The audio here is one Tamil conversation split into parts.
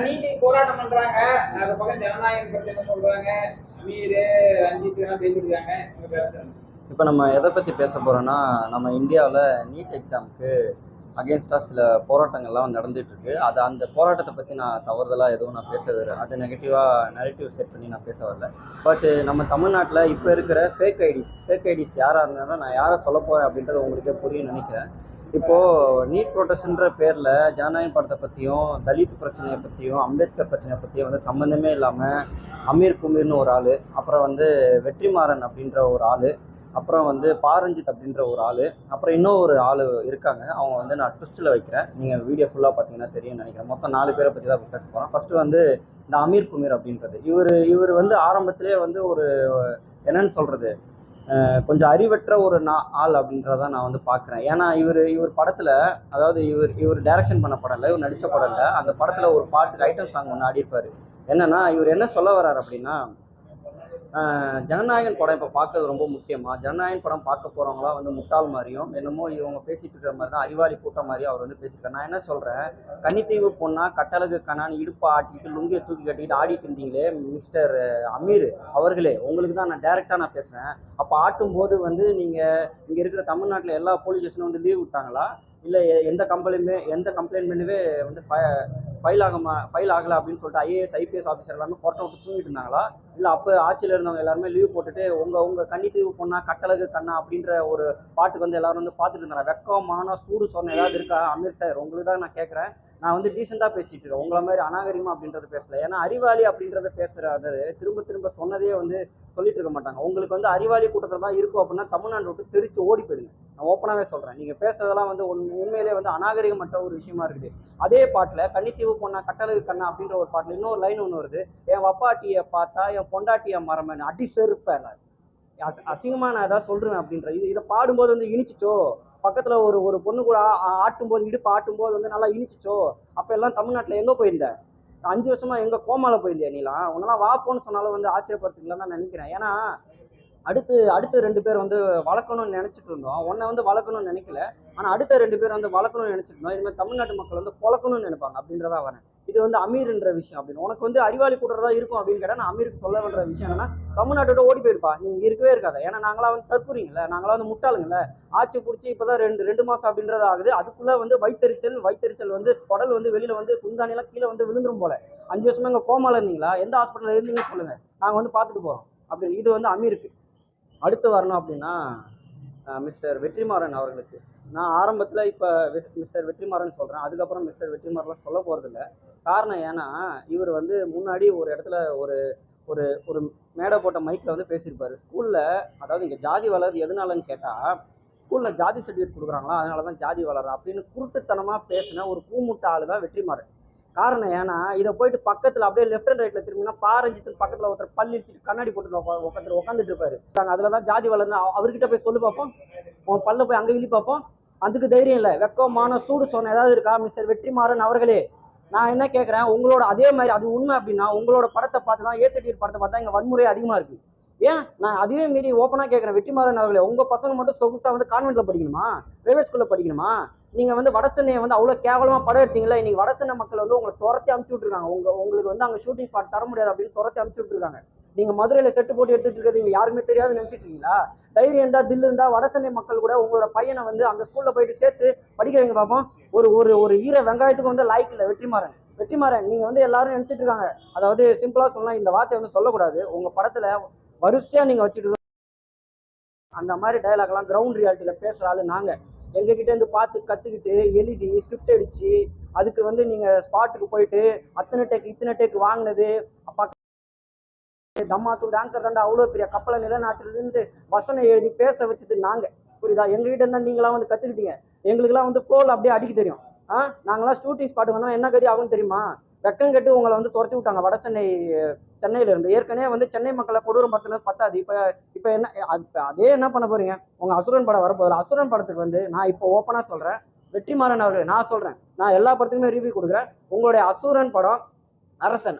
நீதி போராட்டம் பண்றாங்க. அந்த பக்கம் ஜனநாயகம் பிரச்சனை சொல்றாங்க. அமீர் ரஞ்சித் எல்லாம் பேசிருக்காங்க. இப்போ நம்ம எதை பற்றி பேச போகிறோன்னா, நம்ம இந்தியாவில் நீட் எக்ஸாமுக்கு அகேன்ஸ்டாக சில போராட்டங்கள்லாம் நடந்துட்டு இருக்கு. அந்த போராட்டத்தை பற்றி நான் தவறுதலாக எதுவும் நான் பேச வரேன், அது நெகட்டிவாக நெரேட்டிவ் செட் பண்ணி நான் பேச வரல. பட் நம்ம தமிழ்நாட்டில் இப்போ இருக்கிற ஃபேக் ஐடிஸ் யாராக இருந்தாலும் நான் யாரை சொல்ல போகிறேன் அப்படின்றது உங்களுக்கே புரியும் நினைக்கிறேன். இப்போது நீட் ப்ரொடெஸ்ட்ன்ற பேரில் ஜனநாயக படத்தை பற்றியும், தலித் பிரச்சனையை பற்றியும், அம்பேத்கர் பிரச்சனையை பற்றியும் வந்து சம்மந்தமே இல்லாமல் அமீர் குமீர்னு ஒரு ஆள், அப்புறம் வந்து வெற்றிமாறன் அப்படின்ற ஒரு ஆள், அப்புறம் வந்து பாரஞ்சித் அப்படின்ற ஒரு ஆள், அப்புறம் இன்னும் ஒரு ஆள் இருக்காங்க. அவங்க வந்து நான் ட்விஸ்ட்டில் வைக்கிறேன், நீங்கள் வீடியோ ஃபுல்லாக பார்த்தீங்கன்னா தெரியும் நினைக்கிறேன். மொத்தம் 4 பேரை பற்றி தான் பேச போகிறோம். ஃபஸ்ட்டு வந்து இந்த அமீர் குமீர் அப்படின்றது, இவர் வந்து ஆரம்பத்திலே வந்து ஒரு என்னன்னு சொல்கிறது, கொஞ்சம் அறிவற்ற ஒரு ஆள் அப்படின்றத நான் வந்து பார்க்குறேன். ஏன்னா இவர் படத்தில், அதாவது இவர் டைரக்ஷன் பண்ண படம் இல்லை, இவர் நடித்த படம் இல்லை, அந்த படத்தில் ஒரு பாட்டுக்கு ஐட்டம் சாங் ஒன்று ஆடியிருப்பார். என்னன்னா இவர் என்ன சொல்ல வர்றார் அப்படின்னா, ஜனநாயகன் படம் இப்போ பார்க்கறது ரொம்ப முக்கியமாக, ஜனநாயகன் படம் பார்க்க போகிறவங்களாம் வந்து முட்டாள் மாதிரியும் என்னமோ இவங்க பேசிகிட்டு இருக்கிற மாதிரி தான் அறிவாளி கூட்டம் மாதிரியும் அவர் வந்து பேசியிருக்காரு. நான் என்ன சொல்கிறேன், கன்னித்தீவு பொண்ணா கட்டழகு கண்ணான்னு இடுப்பை ஆட்டிட்டு லுங்கியை தூக்கி கட்டிக்கிட்டு ஆடிட்டு இருந்தீங்களே மிஸ்டர் அமீர் அவர்களே, உங்களுக்கு தான் நான் டைரெக்டாக நான் பேசுகிறேன். அப்போ ஆட்டும்போது வந்து நீங்கள் இங்கே இருக்கிற தமிழ்நாட்டில் எல்லா போலீஸ் ஸ்டேஷனும் வந்து லீவ் விட்டாங்களா, இல்லை எந்த கம்ப்ளைண்ட்மெண்ட்டுமே வந்து ஃபைல் ஆகலை அப்படின்னு சொல்லிட்டு ஐஏஎஸ் ஐபிஎஸ் ஆஃபீஸர் எல்லாமே கொரட்டை விட்டு தூங்கிட்டு இருந்தாங்களா, இல்லை அப்போ ஆட்சியில் இருந்தவங்க எல்லாருமே லீவ் போட்டுட்டு உங்கள் கன்னித்தீவு பொண்ணா கட்டழகு கண்ணா அப்படின்ற ஒரு பாட்டுக்கு வந்து எல்லாரும் வந்து பார்த்துட்டு இருந்தாங்க. வெக்கமான சூடு சொன்ன ஏதாவது இருக்கா அமீர் சார், உங்களுக்கு தான் நான் கேட்குறேன். நான் வந்து டீசெண்டாக பேசிட்டு இருக்கேன், உங்களை மாதிரி அநாகரிகமா அப்படின்றத பேசல. ஏன்னா அறிவாளி அப்படின்றத பேசுறது திரும்ப திரும்ப சொன்னதே வந்து சொல்லிட்டு இருக்க மாட்டாங்க. உங்களுக்கு வந்து அறிவாளி கூட்டத்தில் தான் இருக்கும் அப்படின்னா தமிழ்நாடு விட்டு தெரிச்சு ஓடி போயிடுங்க. நான் ஓப்பனாகவே சொல்கிறேன், நீங்கள் பேசுறதெல்லாம் வந்து உண்மையிலே வந்து அநாகரிகமற்ற ஒரு விஷயமா இருக்குது. அதே பாட்டில் கன்னித்தீவு பொண்ணா கட்டழகு கண்ணா அப்படின்ற ஒரு பாட்டில் இன்னொரு லைன் ஒன்று வருது, என் வப்பாட்டியை பார்த்தா என் பொண்டாட்டியை மரமன்னு அடி செருப்பேன், அசிங்கமா நான் ஏதாவது சொல்றேன் அப்படின்ற இதை பாடும்போது வந்து இனிச்சிச்சோ, பக்கத்துல ஒரு பொண்ணு கூட ஆட்டும்போது இடுப்பு ஆட்டும்போது வந்து நல்லா இனிச்சிச்சோ, அப்ப எல்லாம் தமிழ்நாட்டுல எங்க போயிருந்த, 5 வருஷமா எங்க கோமால போயிருந்தியா நீலாம், உன்னெல்லாம் வாப்போன்னு சொன்னாலும் வந்து ஆச்சரியப்படுத்துக்கலன்னு தான் நினைக்கிறேன். ஏன்னா அடுத்து 2 பேர் வந்து வளர்க்கணும்னு நினைச்சிட்டு இருந்தோம், உன்னை வந்து வளர்க்கணும்னு நினைக்கல, ஆனா அடுத்த 2 பேர் வந்து வளர்க்கணும்னு நினைச்சிட்டு இருந்தோம். இது மாதிரி தமிழ்நாட்டு மக்கள் வந்து பொழக்கணும்னு நினைப்பாங்க அப்படின்றதா வரேன். இது வந்து அமீர்ன்ற விஷயம் அப்படின்னு உனக்கு வந்து அறிவாளி கூட்டுறதா இருக்கும் அப்படின்னு கேட்டா, நான் அமீருக்கு சொல்ல வேண்டிய விஷயம் என்னன்னா, தமிழ்நாட்டோட ஓடி போயிருப்பா, நீங்க இருக்கவே இருக்காத. ஏன்னா நாங்களா வந்து தற்கூறீங்கல்ல, நாங்களா வந்து முட்டாளுங்கல்ல, ஆட்சி பிடிச்சி இப்பதான் ரெண்டு மாசம் அப்படின்றது ஆகுது, அதுக்குள்ள வந்து வயிற்றுச்சல் வந்து குடல் வந்து வெளியில வந்து குந்தாணி எல்லாம் கீழே வந்து விழுந்துரும் போல. 5 வருஷமா எங்க கோமால இருந்தீங்களா, எந்த ஹாஸ்பிட்டல் இருந்தீங்கன்னு சொல்லுங்க, நாங்க வந்து பார்த்துட்டு போறோம் அப்படின்னு. இது வந்து அமீருக்கு. அடுத்து வரணும் அப்படின்னா மிஸ்டர் வெற்றிமாறன் அவர்களுக்கு. நான் ஆரம்பத்தில் இப்போ மிஸ்டர் வெற்றிமாறன் சொல்கிறேன், அதுக்கப்புறம் மிஸ்டர் வெற்றிமாறன்லாம் சொல்ல போகிறதில்ல. காரணம் ஏன்னா இவர் வந்து முன்னாடி ஒரு இடத்துல ஒரு ஒரு ஒரு மேடை போட்ட மைக்கில் வந்து பேசியிருப்பார் ஸ்கூலில். அதாவது இங்கே ஜாதி வளருது எதனாலன்னு கேட்டால், ஸ்கூலில் ஜாதி சர்டிஃபிகேட் கொடுக்குறாங்களா அதனால தான் ஜாதி வளரும் அப்படின்னு குருட்டுத்தனமாக பேசின ஒரு கூமுட்ட ஆள் தான் வெற்றிமாறன். காரணம் ஏன்னா இதை போயிட்டு பக்கத்துல அப்படியே லெஃப்ட் அண்ட் ரைட்ல திரும்பினா பாரஞ்சித்து பக்கத்துல ஒருத்தர் பள்ளி கண்ணாடி போட்டு உட்காந்துட்டு இருப்பாரு. அதுலதான் ஜாதி வளர்ந்து அவர்கிட்ட போய் சொல்லு பார்ப்போம், உன் பல்ல போய் அங்க இழி பார்ப்போம். அதுக்கு தைரியம் இல்லை, வெக்கமான சூடு சொன்ன ஏதாவது இருக்கா மிஸ்டர் வெற்றிமாறன் அவர்களே? நான் என்ன கேட்கறேன், உங்களோட அதே மாதிரி அது உண்மை அப்படின்னா உங்களோட படத்தை பார்த்துதான், ஏசடிஆர் படத்தை பார்த்தா இங்க வன்முறை அதிகமா இருக்கு. ஏன் நான் அதுவே மீறி ஓப்பனா கேட்கறேன், வெற்றிமாறன் அவர்களே, உங்க பசங்க மட்டும் சொகுசா வந்து கான்வென்ட்ல படிக்கணுமா, பிரைவேட் ஸ்கூல்ல படிக்கணுமா? நீங்க வந்து வடசென்னையை வந்து அவ்வளவு கேவலமா படம் எடுத்தீங்களா, இன்னைக்கு வடசென்னை மக்கள் வந்து உங்களை துரத்தி அனுப்பிச்சு விட்டுருக்காங்க. உங்களுக்கு வந்து அங்க ஷூட்டிங் ஸ்பாட் தர முடியாது அப்படின்னு துரத்தி அனுப்பிச்சு விட்டுருக்காங்க. நீங்க மதுரையில செட்டு போட்டு எடுத்துட்டு இருக்கிறது யாருமே தெரியாது நினைச்சிட்டு இருக்கீங்களா? தைரியம் இருந்தா தில்லு இருந்தா வடசென்னை மக்கள் கூட உங்களோட பையனை வந்து அந்த ஸ்கூல்ல போயிட்டு சேர்த்து படிக்க வைங்க பார்ப்போம். ஒரு ஈர வெங்காயத்துக்கு வந்து லாய்க்கு இல்லை வெற்றிமாறன் நீங்க வந்து எல்லாரும் நினைச்சிட்டு இருக்காங்க. அதாவது சிம்பிளா சொல்லலாம், இந்த வார்த்தை வந்து சொல்லக்கூடாது, உங்க படத்துல வரிசையா நீங்க வச்சுட்டு அந்த மாதிரி டைலாக் எல்லாம் கிரவுண்ட் ரியாலிட்டியில பேசுற ஆளு நாங்க. எங்ககிட்ட இருந்து பார்த்து கத்துக்கிட்டு எழுதி ஸ்கிரிப்ட் அடிச்சு அதுக்கு வந்து நீங்க ஸ்பாட்டுக்கு போயிட்டு இத்தனை டேக் வாங்கினது, அப்பா தம்மாத்தூர் ஆங்கர் தாண்டா அவ்வளோ பெரிய கப்பலை நிலநாட்டிலிருந்து வசனம் எழுதி பேச வச்சது நாங்க. புரியுதா? எங்ககிட்ட இருந்தா நீங்களாம் வந்து கத்துக்கிட்டீங்க, எங்களுக்குலாம் வந்து கோல் அப்படியே அடிக்க தெரியும். நாங்களாம் ஷூட்டிங் ஸ்பாட்டுக்கு வந்தா என்ன கதி ஆகும் தெரியுமா? வெக்கம் கட்டு உங்களை வந்து துரத்தி விட்டாங்க வட சென்னையில இருந்து. ஏற்கனவே வந்து சென்னை மக்களை கொடூரம் படுத்தினது பத்தாது, இப்ப என்ன அதே என்ன பண்ண போறீங்க? உங்க அசுரன் படம் வரப்போகுது, அசுரன் படத்துக்கு வந்து நான் இப்போ ஓப்பனா சொல்றேன், வெற்றிமாறன் அவர்கள் நான் சொல்றேன், நான் எல்லா படத்துக்குமே ரிவ்யூ கொடுக்குறேன். உங்களுடைய அசுரன் படம்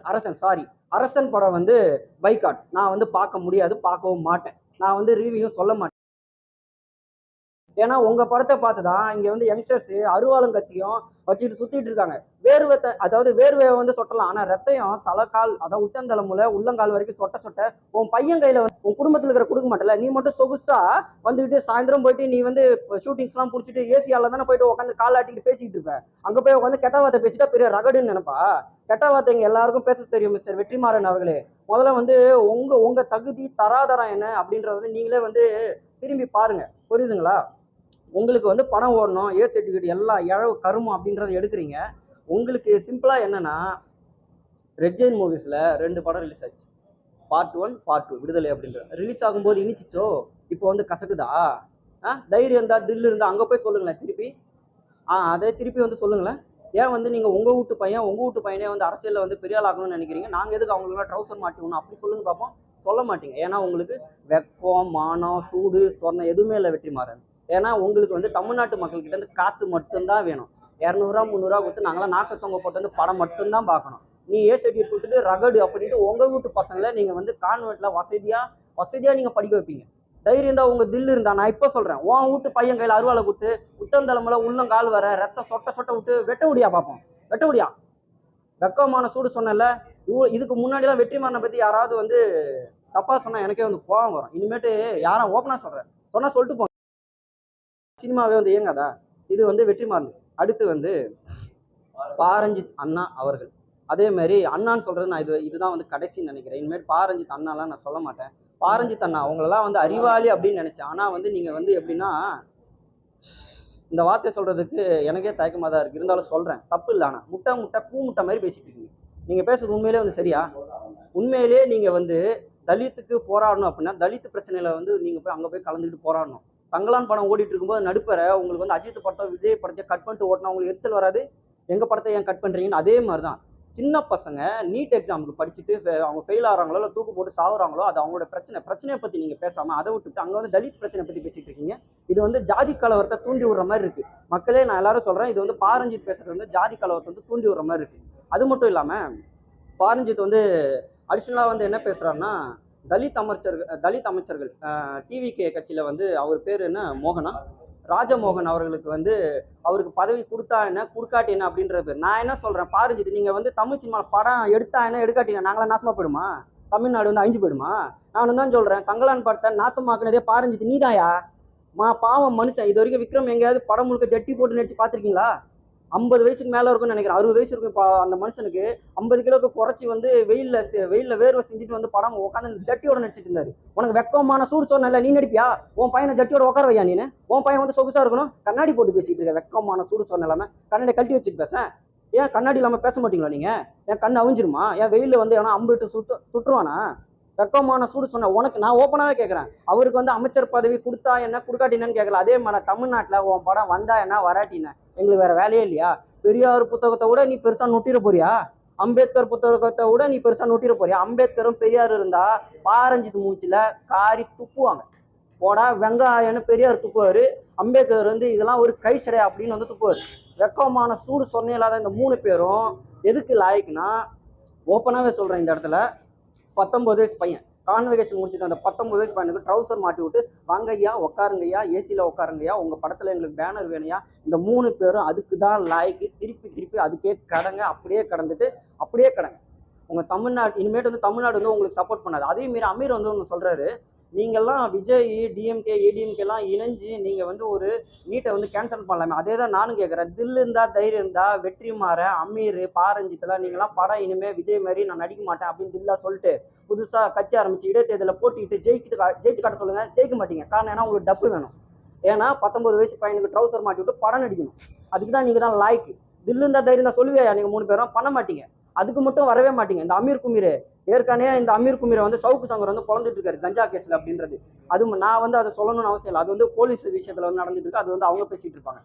அரசன் படம் வந்து பைகாட், நான் வந்து பார்க்க முடியாது, பார்க்கவும் மாட்டேன், நான் வந்து ரிவ்யூ சொல்ல மாட்டேன். ஏன்னா உங்க படத்தை பார்த்துதான் இங்க வந்து யங்ஸ்டர்ஸ் அருவாளும் கத்தியும் வச்சுட்டு சுத்திட்டு இருக்காங்க. அதாவது வேர்வையை வந்து சொட்டலாம், ஆனா ரத்தையும் தலைக்கால் அதாவது உச்சந்தலைமுல உள்ளங்கால் வரைக்கும் சொட்ட சொட்ட உன் பையன் கையில வந்து உன் குடும்பத்துல இருக்கிற கொடுக்க மாட்டல, நீ மட்டும் சொகுசா வந்துட்டு சாயந்தரம் போயிட்டு நீ வந்து ஷூட்டிங்ஸ் எல்லாம் புடிச்சிட்டு ஏசியால தானே போயிட்டு உட்காந்து கால் ஆட்டிட்டு பேசிட்டு இருப்ப. அங்க போய் உட்காந்து கெட்ட வார்த்தை பேசிட்டா பெரிய ரகடுன்னு நினைப்பா. கெட்ட வார்த்தை இங்க எல்லாருக்கும் பேச தெரியும் மிஸ்டர் வெற்றிமாறன் அவர்களே. முதல்ல வந்து உங்க உங்க தகுதி தராதரம் என்ன அப்படின்றத வந்து நீங்களே வந்து திரும்பி பாருங்க, புரியுதுங்களா? உங்களுக்கு வந்து பணம் ஓடணும், ஏ சர்டிஃபிகேட் எல்லாம் இழவு கருமம் அப்படின்றத எடுக்கிறீங்க. உங்களுக்கு சிம்பிளா என்னன்னா, ரெட் ஜெயின் மூவிஸ்ல 2 படம் ரிலீஸ் ஆச்சு. பார்ட் 1 பார்ட் 2 விடுதலை அப்படின்றது ரிலீஸ் ஆகும்போது இனிச்சிச்சோ, இப்போ வந்து கசக்குதா? தைரியம் இருந்தா தில் இருந்தா அங்க போய் சொல்லுங்களேன் திருப்பி. அதே திருப்பி வந்து சொல்லுங்களேன். ஏன் வந்து நீங்க உங்க வீட்டு பையனே வந்து அரசியல்ல வந்து பெரிய ஆள் ஆகணும்னு நினைக்கிறீங்க, நாங்க எதுக்கு அவங்களுக்கு ட்ரௌசர் மாட்டிக்கணும் அப்படி சொல்லுங்க பார்ப்போம். சொல்ல மாட்டீங்க. ஏன்னா உங்களுக்கு வெக்கம், மானம், சூடு, சொர்ணம் எதுவுமே இல்லை வெற்றிமாறன். ஏன்னா உங்களுக்கு வந்து தமிழ்நாட்டு மக்கள் கிட்ட இருந்து காசு மட்டும்தான் வேணும். 200 300 கொடுத்து நாங்களாம் நாக்க தொங்க போட்டு வந்து படம் மட்டும்தான் பார்க்கணும். நீ ஏ சர்டிஃபிகேட் கொடுத்துட்டு ரகடு அப்படின்ட்டு உங்க வீட்டு பசங்களை நீங்க வந்து கான்வென்ட்ல வசதியா நீங்க படிக்க வைப்பீங்க. தைரியம் தான், உங்க தில்லு இருந்தா நான் இப்ப சொல்றேன், உன் வீட்டு பையன் கையில அருவாளை கொடுத்து உத்தந்தலைமுல உள்ளங்கால் வர ரத்தம் சொட்ட சொட்ட விட்டு வெட்ட முடியா பார்ப்போம். வெட்ட முடியா? வெக்கமான சூடு சொன்னல. இதுக்கு முன்னாடி எல்லாம் வெற்றிமாறனை பத்தி யாராவது வந்து தப்பா சொன்னா எனக்கே வந்து கோவம் வரும். இனிமேட்டு யாரும் ஓப்பனா சொல்றேன், சொன்னா சொல்லிட்டு போங்க. சினிமாவே வந்து இயங்காதா? இது வந்து வெற்றிமாறன். அடுத்து வந்து பாரஞ்சித் அண்ணா அவர்கள். அதே மாதிரி அண்ணான்னு சொல்றது நான் இதுதான் வந்து கடைசின்னு நினைக்கிறேன். இனிமேல் பாரஞ்சித் அண்ணாலாம் நான் சொல்ல மாட்டேன். பாரஞ்சித் அண்ணா அவங்களெல்லாம் வந்து அறிவாளி அப்படின்னு நினைச்சேன். ஆனா வந்து நீங்க வந்து எப்படின்னா, இந்த வார்த்தை சொல்றதுக்கு எனக்கே தயக்கமா தான் இருக்கு, இருந்தாலும் சொல்றேன், தப்பு இல்லை. ஆனா முட்டை பூ முட்டை மாதிரி பேசிட்டு இருக்கீங்க. நீங்க பேசுறது உண்மையிலே வந்து சரியா? உண்மையிலேயே நீங்க வந்து தலித்துக்கு போராடணும் அப்படின்னா தலித் பிரச்சனையில வந்து நீங்க போய் அங்க போய் கலந்துக்கிட்டு போராடணும். தங்கலான் படம் ஓடிட்டு இருக்கும்போது நடுப்பற உங்களுக்கு வந்து அஜித் படத்தை விஜய் படத்தை கட் பண்ணிட்டு ஓட்டினா உங்களுக்கு எரிச்சல் வராது? எங்க படத்தை ஏன் கட் பண்றீங்கன்னு. அதே மாதிரிதான் சின்ன பசங்க நீட் எக்ஸாமுக்கு படிச்சுட்டு அவங்க ஃபெயில் ஆகிறாங்களோ இல்லை தூக்கு போட்டு சாகுறாங்களோ, அது அவங்களோட பிரச்சனையை பத்தி நீங்க பேசாம அதை விட்டுட்டு அங்க வந்து தலித் பிரச்சனை பத்தி பேசிட்டு இருக்கீங்க. இது வந்து ஜாதி கலவரத்தை தூண்டி விடுற மாதிரி இருக்கு. மக்களே நான் எல்லாரும் சொல்றேன், இது வந்து பாரஞ்சித் பேசுறது வந்து ஜாதி கலவரத்தை வந்து தூண்டி விடுற மாதிரி இருக்கு. அது மட்டும் இல்லாம பாரஞ்சித் வந்து அடிஷனலா வந்து என்ன பேசுறாருன்னா, தலித் அமைச்சர்கள் டிவிகே கட்சியில வந்து அவர் பேர் என்ன, மோகனா, ராஜமோகன் அவர்களுக்கு வந்து அவருக்கு பதவி கொடுத்தா என்ன கொடுக்காட்டி என்ன அப்படின்ற பேர். நான் என்ன சொல்றேன், பாரஞ்சித் நீங்க வந்து தமிழ் சினிமா படம் எடுத்தா என்ன எடுக்காட்டி நாங்களாம் நாசமா போயிடுமா? தமிழ்நாடு வந்து அழிஞ்சு போயிடுமா? நான் தான் சொல்றேன், தங்கலான் படத்தை நாசமாக்குனதே பாரஞ்சித் நீதாயா? பாவம் மனுஷன். இது வரைக்கும் விக்ரம் எங்கேயாவது படம் முழுக்க ஜட்டி போட்டு நடிச்சு பார்த்துருக்கீங்களா? 50 வயசுக்கு மேல இருக்கும்னு நினைக்கிறேன், 60 வயசு இருக்கும். இப்போ அந்த மனுஷனுக்கு 50 கிலோக்கு குறைச்சி வந்து வெயில்ல வேர்வை செஞ்சுட்டு வந்து படம் உட்காந்து ஜட்டியோட நடிச்சிட்டு இருந்தாரு. உனக்கு வெக்கமான சூடு சொன்னல, நீ நடிப்பியா? உன் பையனை ஜட்டியோட உட்கார வையா நீனு? உன் பையன் வந்து சொகுசா இருக்கணும், கண்ணாடி போட்டு பேசிட்டு இருக்க. வெக்கமான சூடு சொன்ன இல்லாம கண்ணாடி கழட்டி வச்சுட்டு பேச. ஏன் கண்ணாடி இல்லாம பேச மாட்டீங்களா நீங்க? ஏன் கண்ணு அவிஞ்சிருமா? ஏன் வெயில வந்து ஏன்னா அம்பிட்டு சுட்டுருவானா? வெக்கமான சூடு சொன்ன உனக்கு நான் ஓப்பனாவே கேட்கறேன். அவருக்கு வந்து அமைச்சர் பதவி கொடுத்தா என்ன கொடுக்காட்டினு கேட்கல. அதே மாதிரி தமிழ்நாட்டுல உன் படம் வந்தா என்ன வராட்டின எங்களுக்கு வேற வேலையே இல்லையா? பெரியார் புத்தகத்தை விட நீ பெருசா நொட்டிட போறியா? அம்பேத்கர் புத்தகத்தை விட நீ பெருசா நொட்டிட போறியா? அம்பேத்கரும் பெரியார் இருந்தா பாரஞ்சித் மூச்சில காரி துப்புவாங்க. போடா வெங்காயம்னு பெரியார் துப்புவாரு, அம்பேத்கர் வந்து இதெல்லாம் ஒரு கை சடை அப்படின்னு வந்து துப்புவாரு. வெக்கமான சூடு சொன்னே இல்லாத இந்த 3 பேரும் எதுக்கு லாய்க்குன்னா, ஓப்பனாவே சொல்றேன், இந்த இடத்துல 19 வயசு பையன் கான்வெகேஷன் முடிச்சுட்டு அந்த 19 வயசு பையனுக்கு ட்ரௌசர் மாட்டி விட்டு வாங்கய்யா உட்காருங்கய்யா ஏசியில் உட்காருங்கய்யா உங்கள் படத்தில் எங்களுக்கு பேனர் வேணையா, இந்த 3 பேரும் அதுக்கு தான் லாய்க்கு. திருப்பி அதுக்கே கடங்க, அப்படியே கடங்க. உங்கள் தமிழ்நாடு இனிமேட்டு வந்து தமிழ்நாடு வந்து உங்களுக்கு சப்போர்ட் பண்ணாது. அதே மாரி அமீர் வந்து ஒன்று சொல்கிறாரு, நீங்கள்லாம் விஜய் டிஎம்கே ஏடிஎம்கேலாம் இணைஞ்சு நீங்கள் வந்து ஒரு நீட்டை வந்து கேன்சல் பண்ணலாமே. அதே தான் நானும் கேட்குறேன். தில் இருந்தா தைரியம் இருந்தா வெற்றிமாறன், அமீர், பாரஞ்சித்லாம் நீங்களாம் படம் இனிமேல் விஜய் மாதிரி நான் நடிக்க மாட்டேன் அப்படின்னு தில்லா சொல்லிட்டு புதுசாக கட்சி ஆரம்பிச்சு இடைத்தேர்தலில் போட்டிட்டு ஜெயிச்சு காட்ட சொல்லுங்க. ஜெயிக்க மாட்டீங்க. காரணம் ஏன்னா உங்களுக்கு டப்பு வேணும். ஏன்னா 19 வயசு பையனுக்கு ட்ரௌசர் மாட்டி விட்டு படம் நடிக்கணும். அதுக்கு தான் நீங்கள் தான் லாய்க்கு. தில்லு இருந்தா தைரியம் தான் சொல்லுவியா? நீங்கள் 3 பேரும் பண்ண மாட்டீங்க. அதுக்கு மட்டும் வரவே மாட்டீங்க. இந்த அமீர் குமீர் ஏற்கனவே இந்த அமீர் குமீரை வந்து சவுக்கு சங்கர் வந்து குழந்துட்டு இருக்காரு கஞ்சா கேஸ்ல அப்படின்றது. அது நான் வந்து அதை சொல்லணும்னு அவசியம் இல்லை. அது வந்து போலீஸ் விஷயத்துல வந்து நடந்துட்டு இருக்கு. அது வந்து அவங்க பேசிட்டு இருப்பாங்க.